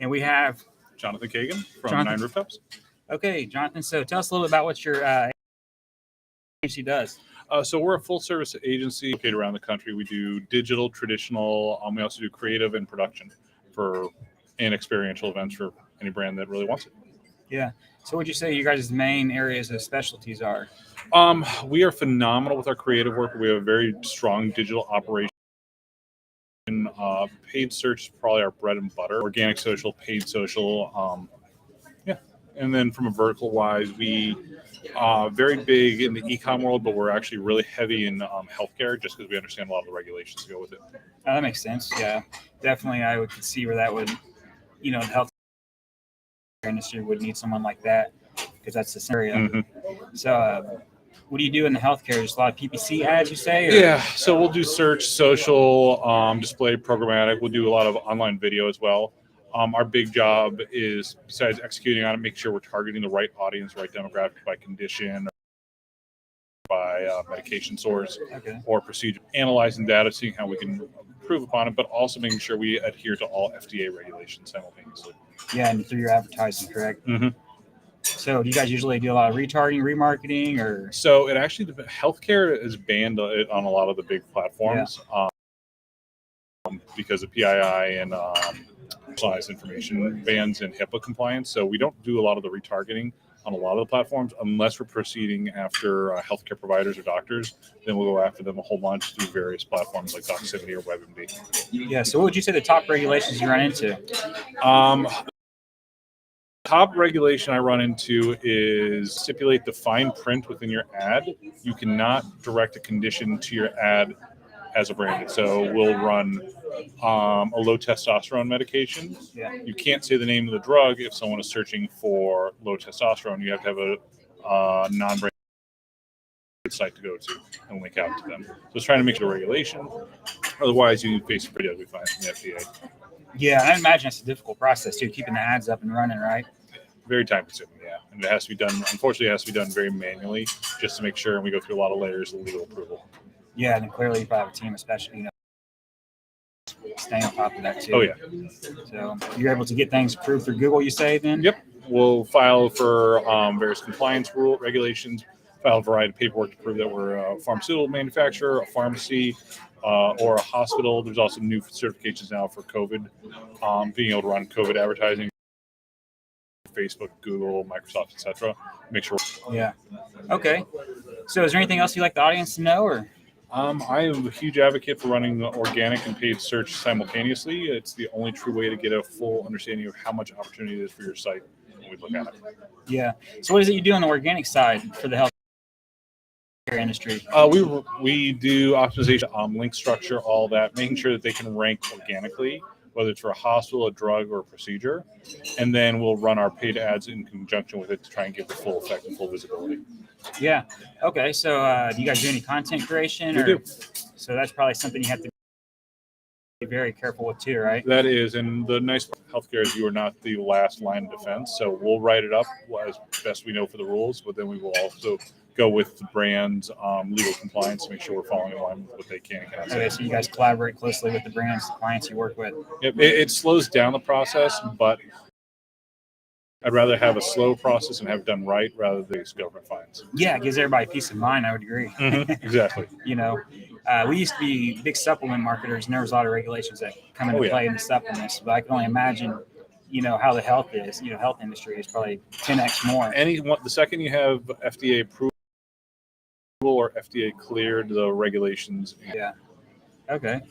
And we have Jonathan Kagan from Jonathan. Nine Rooftops. Okay, Jonathan. So tell us a little bit about what your agency does. So we're a full-service agency located around the country. We do digital, traditional. We also do creative and production and experiential events for any brand that really wants it. Yeah. So what would you say you guys' main areas of specialties are? We are phenomenal with our creative work. We have a very strong digital operation. Paid search is probably our bread and butter. Organic social, paid social. And then from a vertical wise, we very big in the e-com world, but we're actually really heavy in healthcare just because we understand a lot of the regulations that go with it. Oh, that makes sense. Yeah, definitely. I would see where that would, the health industry would need someone like that because that's the scenario. Mm-hmm. So, what do you do in the healthcare? Just a lot of PPC ads, you say? Or? Yeah. So we'll do search, social, display, programmatic. We'll do a lot of online video as well. Our big job is, besides executing on it, make sure we're targeting the right audience, right demographic by condition, by medication source, or procedure, analyzing data, seeing how we can improve upon it, but also making sure we adhere to all FDA regulations simultaneously. Yeah, and through your advertising, correct? Mm-hmm. So do you guys usually do a lot of retargeting, remarketing, or? So it actually, healthcare is banned on a lot of the big platforms because of PII and personalized information bans and HIPAA compliance. So we don't do a lot of the retargeting on a lot of the platforms unless we're proceeding after healthcare providers or doctors. Then we'll go after them a whole bunch through various platforms like Doximity or WebMD. Yeah. So what would you say the top regulations you run into? Top regulation I run into is stipulate the fine print within your ad. You cannot direct a condition to your ad as a brand. So we'll run a low testosterone medication. Yeah. You can't say the name of the drug if someone is searching for low testosterone. You have to have a non-brand site to go to and link out to them. So it's trying to make it a regulation. Otherwise, you need Facebook pretty ugly fines from the FDA. Yeah, I imagine it's a difficult process too, keeping the ads up and running, right? Very time consuming, yeah. And it has to be done, unfortunately, it has to be done very manually just to make sure, and we go through a lot of layers of legal approval. Yeah, and then clearly you probably have a team, especially, staying on top of that too. Oh, yeah. So you're able to get things approved through Google, you say, then? Yep. We'll file for various compliance regulations, file a variety of paperwork to prove that we're a pharmaceutical manufacturer, a pharmacy, or a hospital. There's also new certifications now for COVID, being able to run COVID advertising, Facebook, Google, Microsoft, etc. Make sure. Yeah. Okay. So is there anything else you'd like the audience to know, or? I am a huge advocate for running organic and paid search simultaneously. It's the only true way to get a full understanding of how much opportunity there is for your site when we look at it. Yeah. So what is it you do on the organic side for the health industry? We do optimization, link structure, all that, making sure that they can rank organically, whether it's for a hospital, a drug, or a procedure. And then we'll run our paid ads in conjunction with it to try and get the full effect and full visibility. Yeah. Okay. So do you guys do any content creation? We do. So that's probably something you have to be very careful with too, right? That is. And the nice part of healthcare is you are not the last line of defense. So we'll write it up as best we know for the rules, but then we will also go with the brand's legal compliance to make sure we're following in line with what they can and cannot say. Okay, so you guys collaborate closely with the brands, the clients you work with. Yep, it slows down the process, but I'd rather have a slow process and have it done right rather than these government fines. Yeah, it gives everybody peace of mind, I would agree. Mm-hmm, exactly. We used to be big supplement marketers, and there was a lot of regulations that come into play in the supplements, but I can only imagine how the health is. Health industry is probably 10x more. The second you have FDA approval or FDA cleared, the regulations. Yeah. Okay.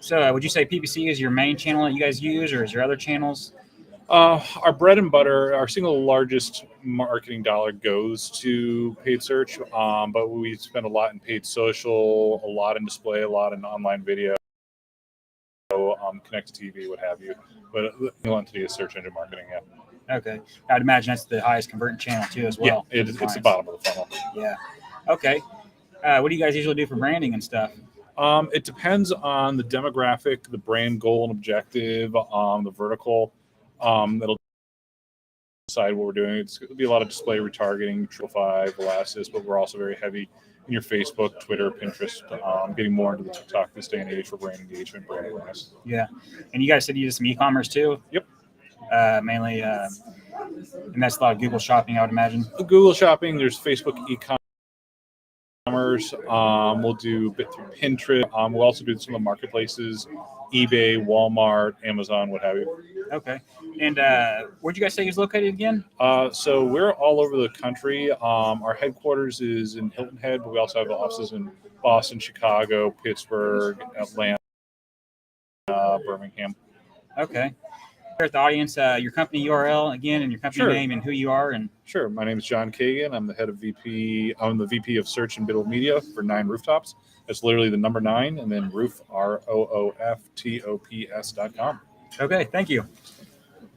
So would you say PPC is your main channel that you guys use, or is there other channels? Our bread and butter, our single largest marketing dollar goes to paid search, but we spend a lot in paid social, a lot in display, a lot in online video, connected TV, what have you. But the entity is search engine marketing, yeah. Okay. I'd imagine that's the highest converting channel too as well. Yeah, it's the bottom of the funnel. Yeah. Okay. What do you guys usually do for branding and stuff? It depends on the demographic, the brand goal and objective, the vertical. That'll decide what we're doing. It's going to be a lot of display retargeting, Triple5, Elastis, but we're also very heavy in your Facebook, Twitter, Pinterest, getting more into the TikTok this day and age for brand engagement, brand awareness. Yeah. And you guys said you did some e-commerce too? Yep. mainly, and that's a lot of Google Shopping, I would imagine. Google Shopping. There's Facebook e-commerce. We'll do a bit through Pinterest. We'll also do some of the marketplaces, eBay, Walmart, Amazon, what have you. Okay. And where'd you guys say you was located again? So we're all over the country. Our headquarters is in Hilton Head, but we also have offices in Boston, Chicago, Pittsburgh, Atlanta, Birmingham. Okay. At the audience, your company URL again, and your company Sure. name and who you are. And Sure. My name is John Kagan. I'm the head of VP. I'm the VP of Search and Digital Media for 9 Rooftops. That's literally the number 9, and then roof, ROOFTOPS.com. okay, thank you.